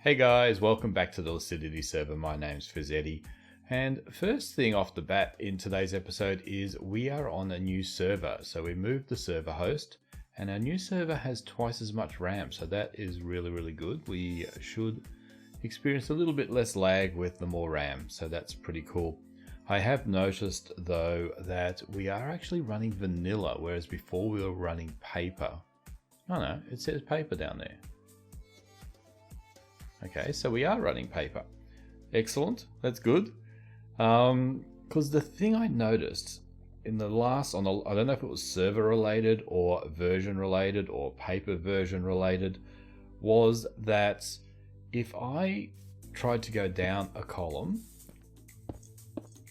Hey guys, welcome back to the Lucidity server. My name's Fizedi. And first thing off the bat in today's episode is we are on a new server. So we moved the server host and our new server has twice as much RAM. So that is really good. We should experience a little bit less lag with the more RAM. So that's pretty cool. I have noticed though that we are actually running vanilla, whereas before we were running paper. Oh no, it says paper down there. Okay, so we are running paper. Excellent, that's good. Because the thing I noticed in the last, I don't know if it was server related or version related or paper version related, was that if I tried to go down a column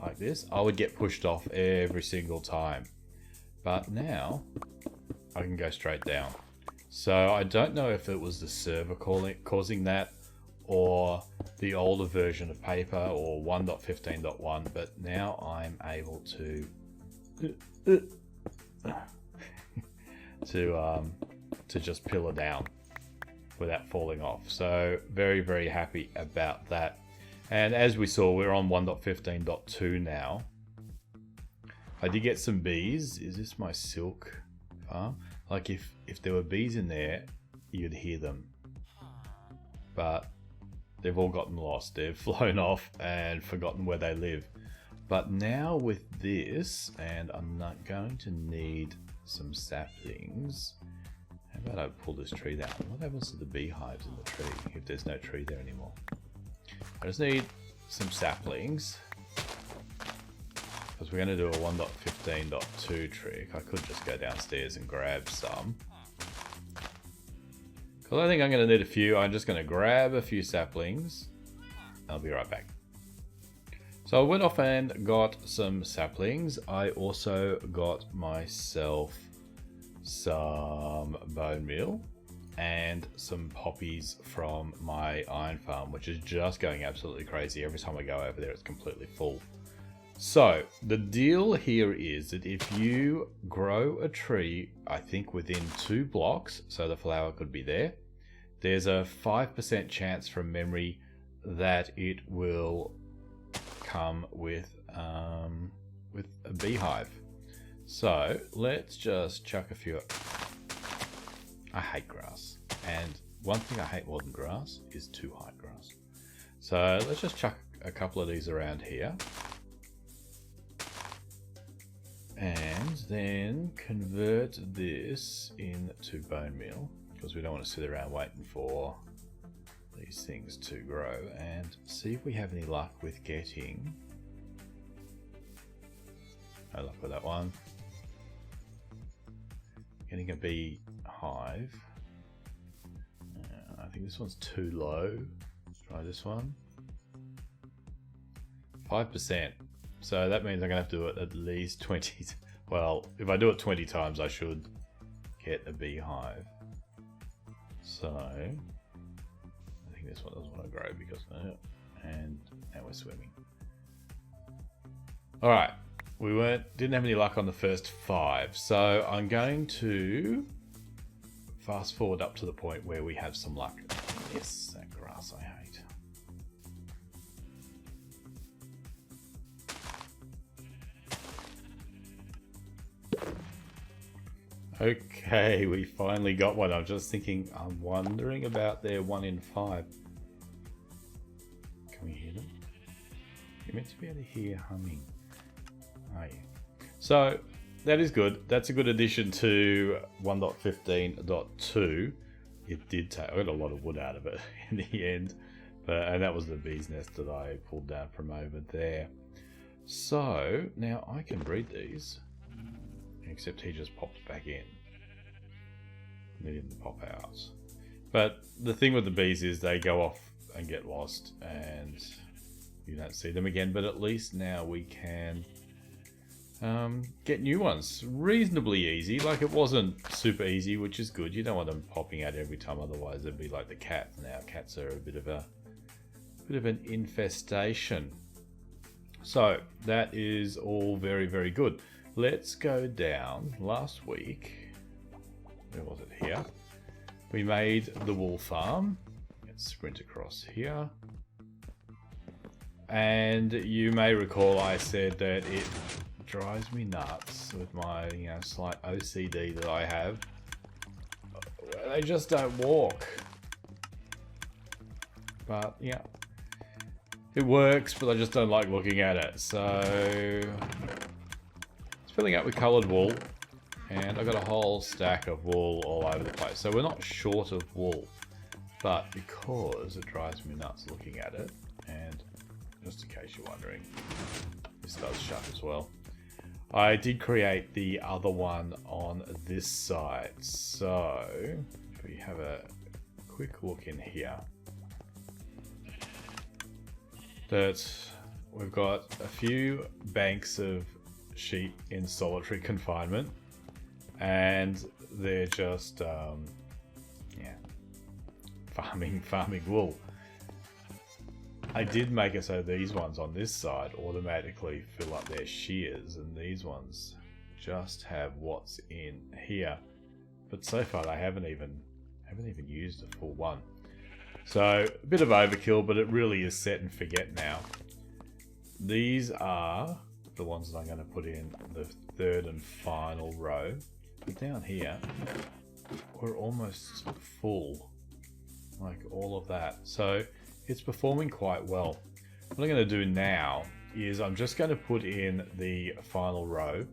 like this, I would get pushed off every single time. But now I can go straight down. So I don't know if it was the server causing that, or the older version of paper, or 1.15.1, but now I'm able to to just pillar down without falling off. So very happy about that. And as we saw, we're on 1.15.2 now. I did get some bees. Is this my silk farm? Like if there were bees in there, you'd hear them, but they've all gotten lost. They've flown off and forgotten where they live. But now with this, and I'm not going to need some saplings. How about I pull this tree down? What happens to the beehives in the tree if there's no tree there anymore? I just need some saplings, because we're going to do a 1.15.2 trick. I could just go downstairs and grab some. Because I think I'm going to need a few. I'm just going to grab a few saplings. I'll be right back. So I went off and got some saplings. I also got myself some bone meal and some poppies from my iron farm, which is just going absolutely crazy. Every time I go over there, it's completely full. So the deal here is that if you grow a tree, I think within 2 blocks, so the flower could be there, there's a 5% chance from memory that it will come with a beehive. So let's just chuck a few. I hate grass, and one thing I hate more than grass is too high grass. So let's just chuck a couple of these around here. And then convert this into bone meal, because we don't want to sit around waiting for these things to grow, and see if we have any luck with getting. No luck with that one. Getting a beehive. I think this one's too low. Let's try this one. 5%. So that means I'm going to have to do it at least 20. Well, if I do it 20 times, I should get a beehive. So I think this one doesn't want to grow because and now we're swimming. All right, we didn't have any luck on the first 5, so I'm going to fast forward up to the point where we have some luck. Yes, that grass I hate. Okay, we finally got one. I'm just thinking, I'm wondering about their 1 in 5. Can we hear them? You're meant to be able to hear humming. Oh yeah. So that is good. That's a good addition to 1.15.2. It did take, I got a lot of wood out of it in the end. And that was the bee's nest that I pulled down from over there. So now I can breed these. Except he just popped back in. They didn't pop out. But the thing with the bees is they go off and get lost and you don't see them again. But at least now we can get new ones reasonably easy. Like, it wasn't super easy, which is good. You don't want them popping out every time, otherwise it'd be like the cat. Now cats are a bit of an infestation. So that is all very good. Let's go down. Last week, where was it? Here. We made the wool farm. sprint across here. And you may recall I said that it drives me nuts with my slight OCD that I have. They just don't walk. But yeah, it works, but I just don't like looking at it. So it's filling up with coloured wool, and I've got a whole stack of wool all over the place. So we're not short of wool, but because it drives me nuts looking at it, and just in case you're wondering, this does shut as well. I did create the other one on this side. So if we have a quick look in here, that we've got a few banks of sheep in solitary confinement, and they're just farming wool. I did make it so these ones on this side automatically fill up their shears, and these ones just have what's in here. But so far they haven't even used a full one. So a bit of overkill, but it really is set and forget now. These are the ones that I'm going to put in the third and final row. But down here, we're almost full, like all of that. So it's performing quite well. What I'm going to do now is I'm just going to put in the final row.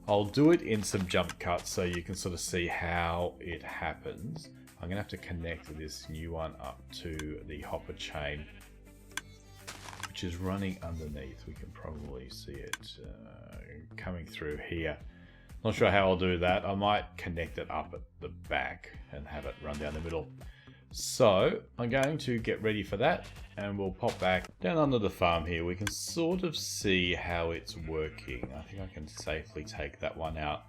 I'll do it in some jump cuts so you can sort of see how it happens. I'm going to have to connect this new one up to the hopper chain, which is running underneath. We can probably see it coming through here. Not sure how I'll do that. I might connect it up at the back and have it run down the middle. So I'm going to get ready for that, and we'll pop back down under the farm here. We can sort of see how it's working. I think I can safely take that one out.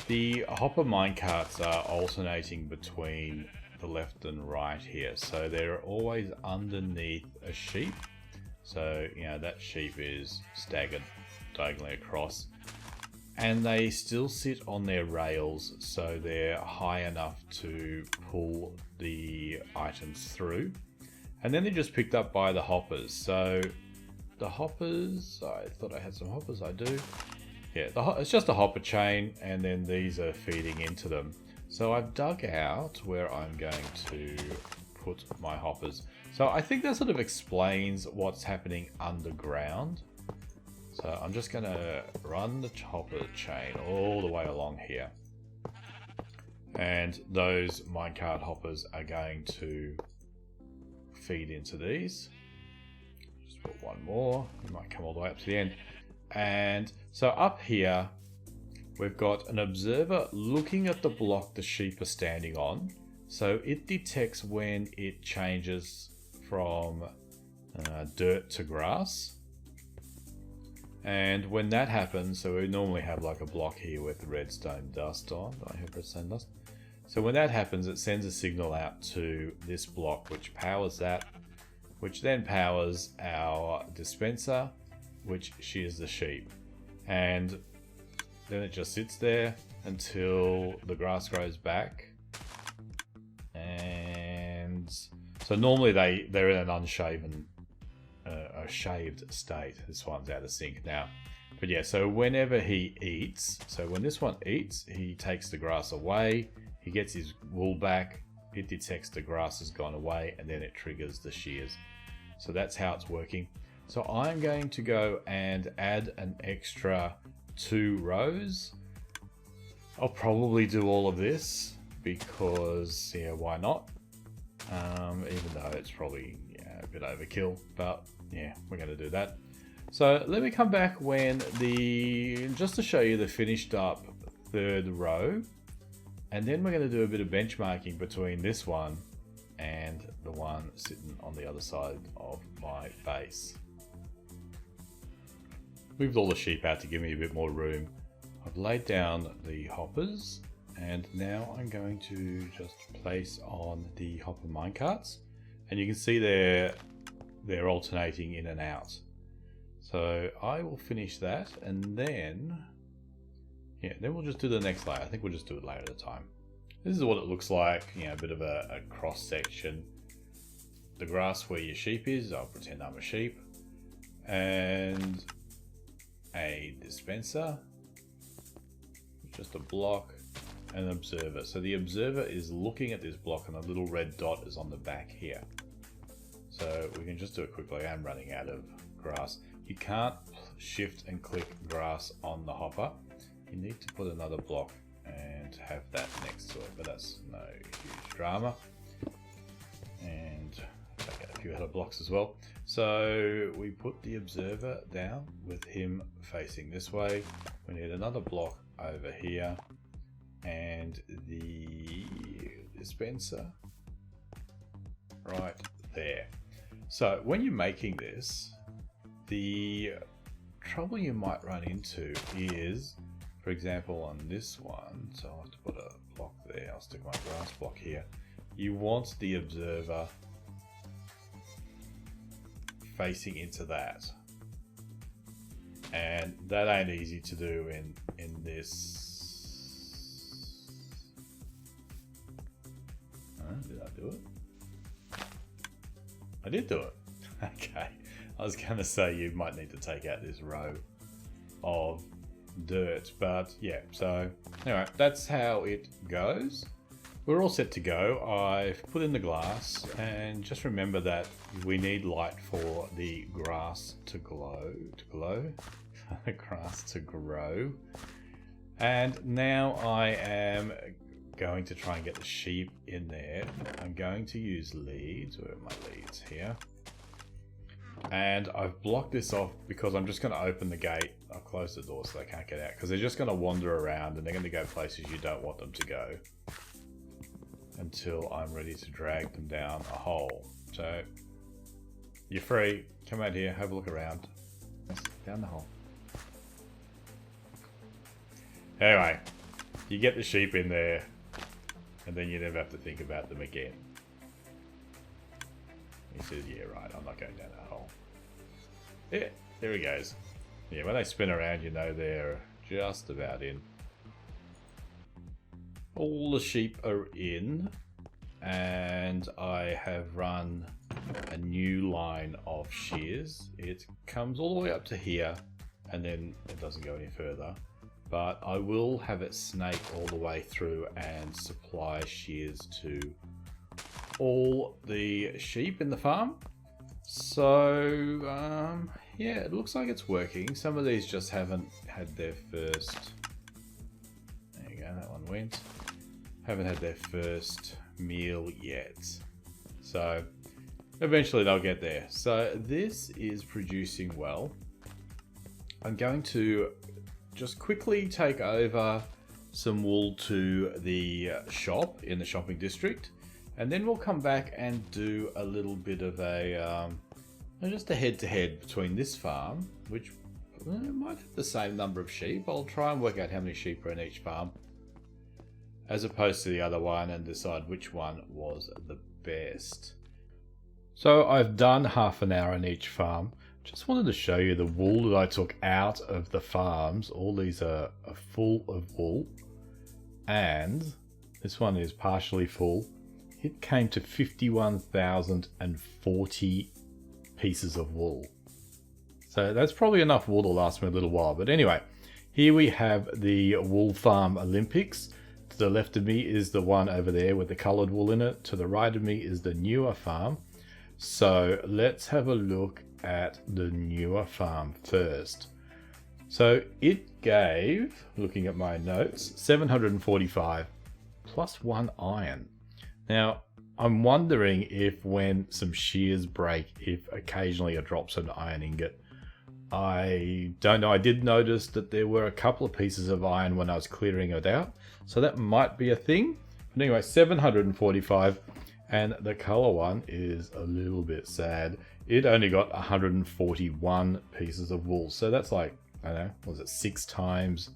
The hopper minecarts are alternating between the left and right here, so they're always underneath a sheep. So that sheep is staggered diagonally across, and they still sit on their rails, so they're high enough to pull the items through. And then they're just picked up by the hoppers. So the hoppers, I thought I had some hoppers, I do. Yeah, it's just a hopper chain, and then these are feeding into them. So I've dug out where I'm going to put my hoppers. So I think that sort of explains what's happening underground. So I'm just going to run the hopper chain all the way along here. And those minecart hoppers are going to feed into these. Just put one more. We might come all the way up to the end. And so up here, we've got an observer looking at the block the sheep are standing on. So it detects when it changes from dirt to grass. And when that happens, so we normally have like a block here with redstone dust on. Do I have redstone dust? So when that happens, it sends a signal out to this block, which powers that, which then powers our dispenser, which shears the sheep. And then it just sits there until the grass grows back. And so normally they're in an unshaven, a shaved state. This one's out of sync now. But yeah, so whenever he eats, so when this one eats, he takes the grass away, he gets his wool back, it detects the grass has gone away, and then it triggers the shears. So that's how it's working. So I'm going to go and add an extra 2 rows. I'll probably do all of this because, yeah, why not? Even though it's probably a bit overkill, but yeah, we're going to do that. So let me come back when just to show you the finished up 3rd row, and then we're going to do a bit of benchmarking between this one and the one sitting on the other side of my base. Moved all the sheep out to give me a bit more room. I've laid down the hoppers, and now I'm going to just place on the hopper minecarts, and you can see they're alternating in and out. So I will finish that, and then we'll just do the next layer. I think we'll just do it layer at a time. This is what it looks like, a bit of a cross section. the grass where your sheep is. I'll pretend I'm a sheep. And a dispenser, just a block, and an observer. So the observer is looking at this block and a little red dot is on the back here. So we can just do it quickly. I'm running out of grass. You can't shift and click grass on the hopper. You need to put another block and have that next to it, but that's no huge drama. And take out a few other blocks as well. So we put the observer down with him facing this way. We need another block over here and the dispenser right there. So when you're making this, the trouble you might run into is, for example, on this one, so I'll have to put a block there. I'll stick my grass block here. You want the observer facing into that, and that ain't easy to do in this. Did I do it? I did do it. Okay, I was gonna say you might need to take out this row of dirt, but yeah. So anyway, that's how it goes. We're all set to go. I've put in the glass, and just remember that we need light for the grass to glow, the grass to grow. And now I am going to try and get the sheep in there. I'm going to use leads. Where are my leads? Here. And I've blocked this off because I'm just going to open the gate. I'll close the door so they can't get out, because they're just going to wander around and they're going to go places you don't want them to go until I'm ready to drag them down a hole. So you're free. Come out here, have a look around. Down the hole. Anyway, you get the sheep in there and then you never have to think about them again. He says, yeah, right, I'm not going down that hole. Yeah, there he goes. Yeah, when they spin around, you know they're just about in. All the sheep are in, and I have run a new line of shears. It comes all the way up to here, and then it doesn't go any further. But I will have it snake all the way through and supply shears to all the sheep in the farm. So yeah, it looks like it's working. Some of these just haven't had their first, there you go, that one went, haven't had their first meal yet, so eventually they'll get there. So this is producing well. I'm going to just quickly take over some wool to the shop in the shopping district, and then we'll come back and do a little bit of a just a head-to-head between this farm, which might have the same number of sheep. I'll try and work out how many sheep are in each farm, as opposed to the other one, and decide which one was the best. So I've done half an hour on each farm. Just wanted to show you the wool that I took out of the farms. All these are full of wool, and this one is partially full. It came to 51,040 pieces of wool. So that's probably enough wool to last me a little while. But anyway, here we have the Wool Farm Olympics. To the left of me is the one over there with the coloured wool in it. To the right of me is the newer farm. So let's have a look at the newer farm first. So it gave, looking at my notes, 745 plus 1 iron. Now, I'm wondering if when some shears break, if occasionally it drops an iron ingot. I don't know. I did notice that there were a couple of pieces of iron when I was clearing it out, so that might be a thing. But anyway, 745, and the color one is a little bit sad. It only got 141 pieces of wool, so that's like, I don't know, was it 6 times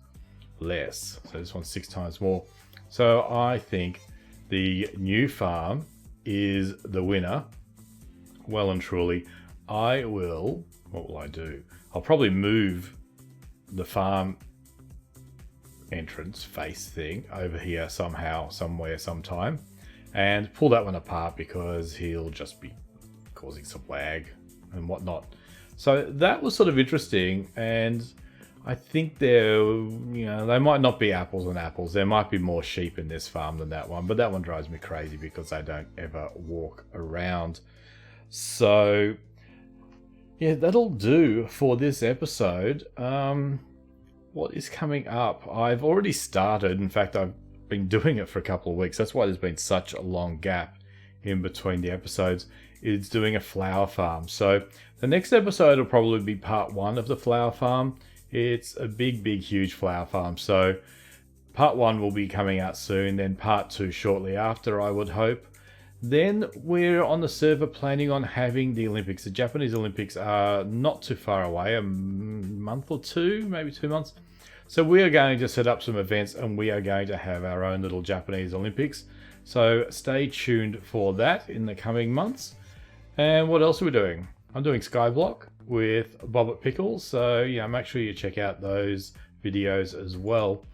less? So this one's 6 times more. So I think the new farm is the winner, well and truly. What will I do? I'll probably move the farm entrance face thing over here somehow, somewhere, sometime, and pull that one apart, because he'll just be causing some lag and whatnot. So that was sort of interesting, and I think they might not be apples and apples. There might be more sheep in this farm than that one, but that one drives me crazy because I don't ever walk around. So yeah, that'll do for this episode. What is coming up? I've already started. In fact, I've been doing it for a couple of weeks. That's why there's been such a long gap in between the episodes. It's doing a flower farm. So the next episode will probably be part 1 of the flower farm. It's a big, huge flower farm. So part 1 will be coming out soon, then part 2 shortly after, I would hope. Then we're on the server planning on having the Olympics. The Japanese Olympics are not too far away, a month or 2, maybe 2 months. So we are going to set up some events, and we are going to have our own little Japanese Olympics. So stay tuned for that in the coming months. And what else are we doing? I'm doing Skyblock with Bobbit Pickles. So yeah, make sure you check out those videos as well.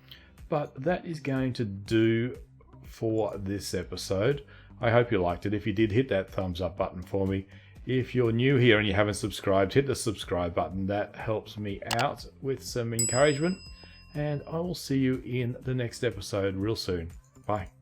But that is going to do for this episode. I hope you liked it. If you did, hit that thumbs up button for me. If you're new here and you haven't subscribed, hit the subscribe button. That helps me out with some encouragement. And I will see you in the next episode real soon. Bye.